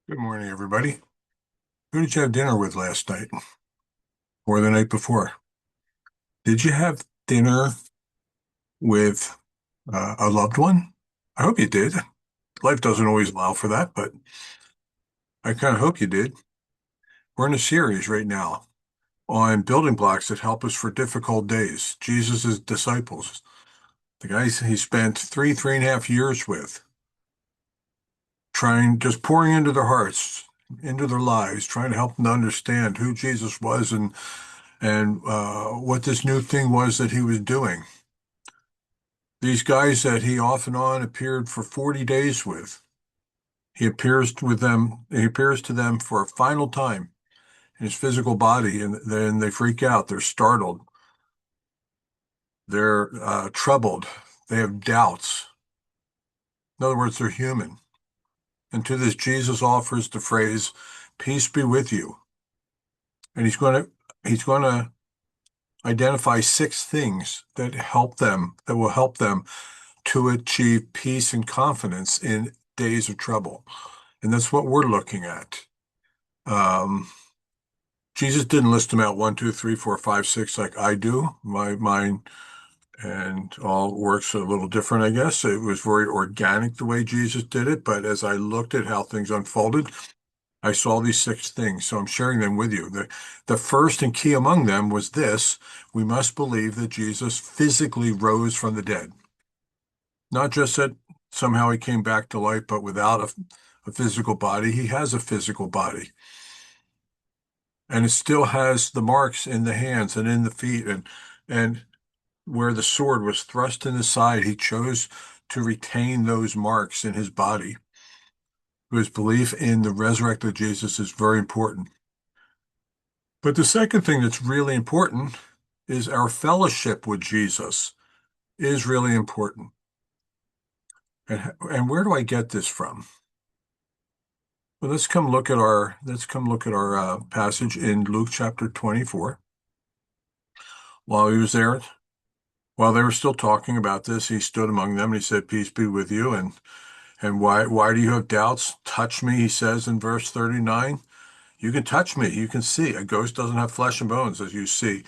Good morning, everybody. Who did you have dinner with last night or the night before? Did you have dinner with a loved one? I hope you did. Life doesn't always allow for that, but I kind of hope you did. We're in a series right now on building blocks that help us for difficult days. Jesus' disciples, the guys he spent three and a half years with, just pouring into their hearts, into their lives, trying to help them to understand who Jesus was and what this new thing was that he was doing. These guys that he off and on appeared for 40 days with, he appears to them for a final time in his physical body, and then they freak out. They're startled. They're troubled. They have doubts. In other words, they're human. And to this, Jesus offers the phrase, "Peace be with you." And he's going to identify six things that will help them to achieve peace and confidence in days of trouble. And that's what we're looking at. Um, Jesus didn't list them out one, two, three, four, five, six like I do. My mind and all works a little different, I guess. It was very organic the way Jesus did it, but as I looked at how things unfolded, I saw these six things. So I'm sharing them with you. The first and key among them was this: we must believe that Jesus physically rose from the dead. Not just that somehow he came back to life, but without a physical body. He has a physical body. And it still has the marks in the hands and in the feet, and where the sword was thrust in his side, he chose to retain those marks in his body. His belief in the resurrected Jesus is very important. But the second thing that's really important is our fellowship with Jesus is really important. And where do I get this from? Well, let's come look at our passage in Luke chapter 24. While he was there, while they were still talking about this, he stood among them and he said, "Peace be with you." And why do you have doubts? Touch me, he says in verse 39. You can touch me. You can see. A ghost doesn't have flesh and bones, as you see.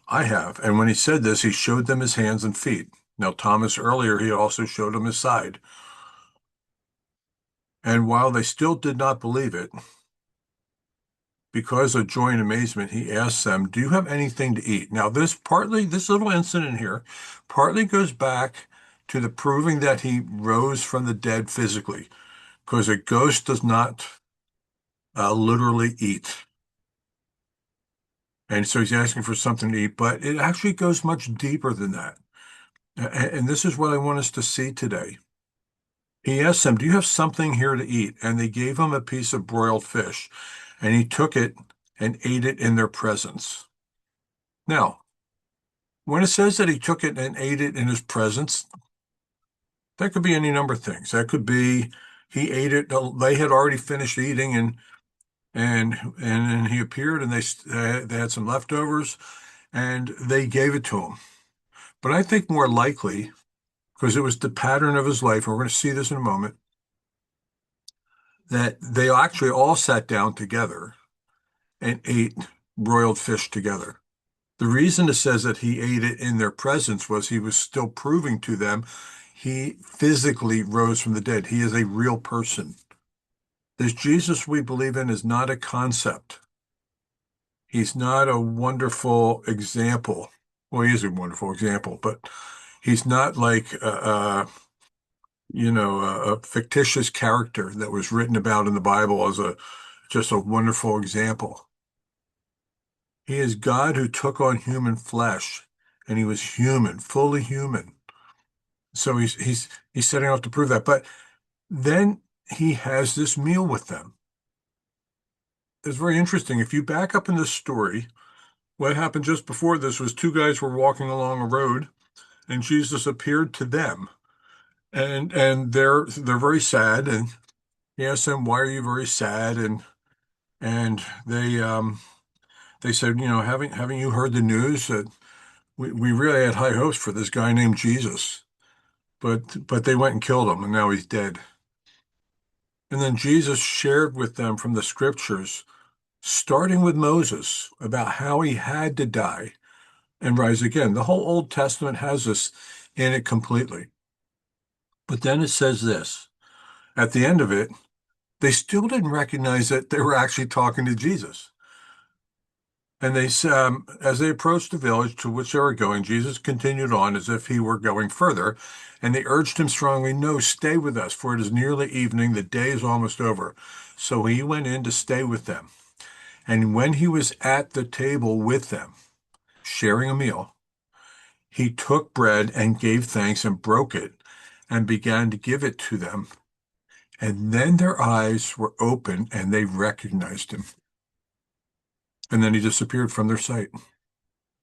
I have. And when he said this, he showed them his hands and feet. Now, Thomas earlier, he also showed him his side. And while they still did not believe it, because of joy and amazement, he asked them, "Do you have anything to eat?" Now, this little incident here, partly goes back to the proving that he rose from the dead physically, because a ghost does not literally eat. And so he's asking for something to eat, but it actually goes much deeper than that. And this is what I want us to see today. He asked them, "Do you have something here to eat?" And they gave him a piece of broiled fish, and he took it and ate it in their presence. Now, when it says that he took it and ate it in his presence, that could be any number of things. That could be he ate it, they had already finished eating and he appeared and they had some leftovers and they gave it to him. But I think more likely, because it was the pattern of his life, and we're going to see this in a moment, that they actually all sat down together and ate broiled fish together. The reason it says that he ate it in their presence was he was still proving to them he physically rose from the dead. He is a real person. This Jesus we believe in is not a concept. He's not a wonderful example. Well, he is a wonderful example, but he's not like a fictitious character that was written about in the Bible as a just a wonderful example. He is God who took on human flesh, and he was human, fully human. So he's setting out to prove that. But then he has this meal with them. It's very interesting. If you back up in this story, what happened just before this was two guys were walking along a road, and Jesus appeared to them, and they're very sad, and he asked them, "Why are you very sad?" And they said, haven't you heard the news that we really had high hopes for this guy named Jesus, but they went and killed him, and now he's dead. And then Jesus shared with them from the scriptures, starting with Moses, about how he had to die and rise again. The whole Old Testament has this in it completely. But then it says this at the end of it, they still didn't recognize that they were actually talking to Jesus. And as they approached the village to which they were going, Jesus continued on as if he were going further, and they urged him strongly, "No, stay with us, for it is nearly evening. The day is almost over." So he went in to stay with them. And when he was at the table with them, sharing a meal, he took bread and gave thanks and broke it and began to give it to them. And then their eyes were open and they recognized him. And then he disappeared from their sight.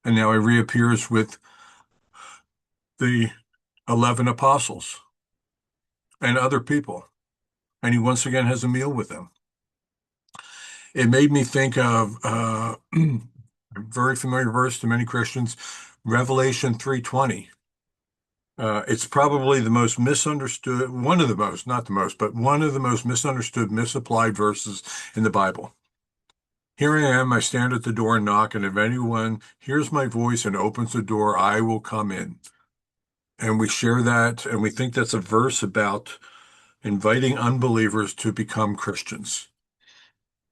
And now he reappears with the 11 apostles and other people. And he once again has a meal with them. It made me think of a very familiar verse to many Christians, Revelation 3:20. It's probably the most misunderstood, one of the most, not the most, but one of the most misunderstood, misapplied verses in the Bible. Here I am, I stand at the door and knock, and if anyone hears my voice and opens the door, I will come in. And we share that, and we think that's a verse about inviting unbelievers to become Christians.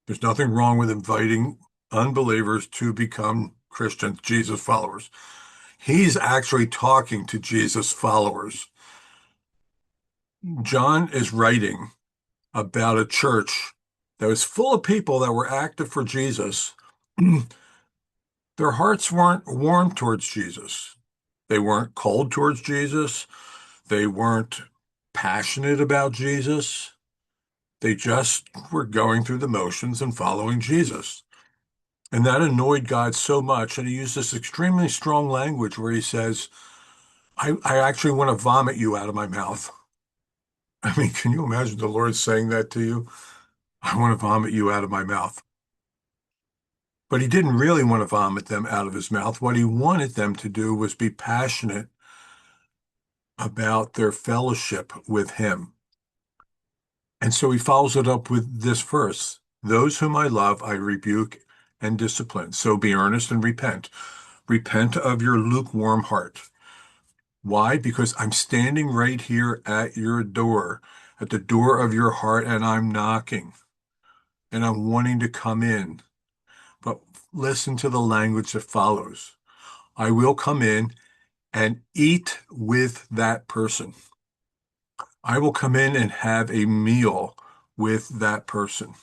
There's nothing wrong with inviting unbelievers to become Christians, Jesus followers. He's actually talking to Jesus followers. John is writing about a church that was full of people that were active for Jesus. Their hearts weren't warm towards Jesus. They weren't cold towards Jesus. They weren't passionate about Jesus. They just were going through the motions and following Jesus. And that annoyed God so much. And he used this extremely strong language where he says, I actually want to vomit you out of my mouth. I mean, can you imagine the Lord saying that to you? I want to vomit you out of my mouth. But he didn't really want to vomit them out of his mouth. What he wanted them to do was be passionate about their fellowship with him. And so he follows it up with this verse: those whom I love, I rebuke and discipline. So be earnest and repent. Repent of your lukewarm heart. Why? Because I'm standing right here at your door, at the door of your heart, and I'm knocking and I'm wanting to come in. But listen to the language that follows. I will come in and eat with that person. I will come in and have a meal with that person,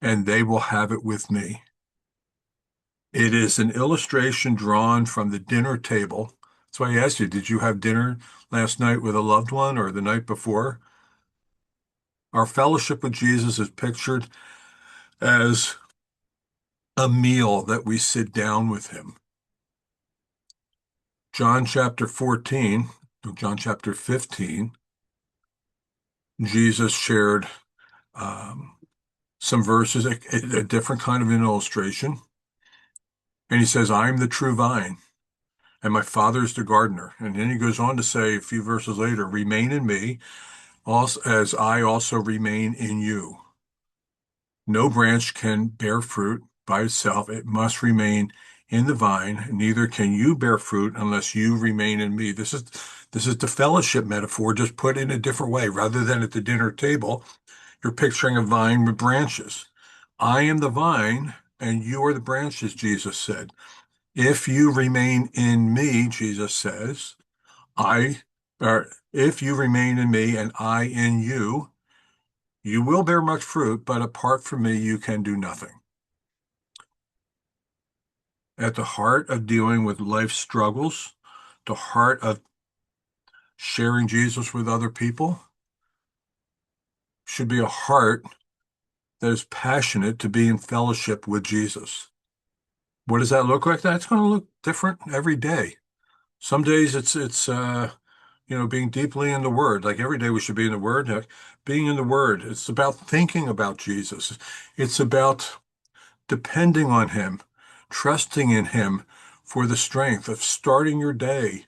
and they will have it with me. It is an illustration drawn from the dinner table. That's why I asked you, did you have dinner last night with a loved one or the night before? Our fellowship with Jesus is pictured as a meal that we sit down with him. John chapter 14, John chapter 15, Jesus shared some verses, a different kind of an illustration. And he says, I am the true vine, and my Father is the gardener. And then he goes on to say a few verses later, remain in me, also, as I also remain in you. No branch can bear fruit by itself. It must remain in the vine. Neither can you bear fruit unless you remain in me. This is the fellowship metaphor, just put in a different way. Rather than at the dinner table, you're picturing a vine with branches. I am the vine, and you are the branches, Jesus said. If you remain in me, Jesus says, or if you remain in me and I in you, you will bear much fruit, but apart from me, you can do nothing. At the heart of dealing with life's struggles, the heart of sharing Jesus with other people, should be a heart that is passionate to be in fellowship with Jesus. What does that look like? That's going to look different every day. Some days it's being deeply in the Word. Like every day we should be in the Word. Being in the Word, it's about thinking about Jesus. It's about depending on Him, trusting in Him for the strength of starting your day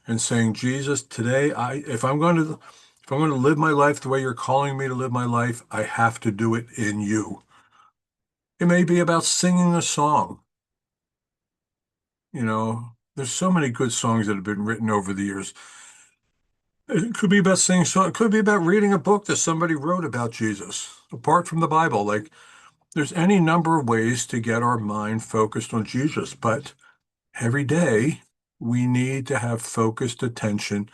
and saying, Jesus, today, if If I'm going to live my life the way you're calling me to live my life, I have to do it in you. It may be about singing a song. There's so many good songs that have been written over the years. It could be about singing song. It could be about reading a book that somebody wrote about Jesus, apart from the Bible. Like there's any number of ways to get our mind focused on Jesus, but every day we need to have focused attention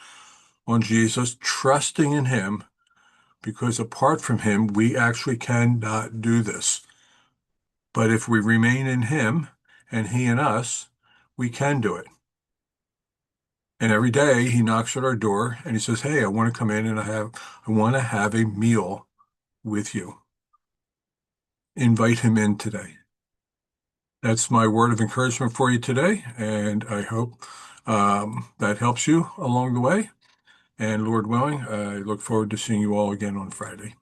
on Jesus, trusting in him, because apart from him, we actually cannot do this. But if we remain in him and he in us, we can do it. And every day he knocks at our door and he says, "Hey, I want to come in and I want to have a meal with you." Invite him in today. That's my word of encouragement for you today, and I hope that helps you along the way. And Lord willing, I look forward to seeing you all again on Friday.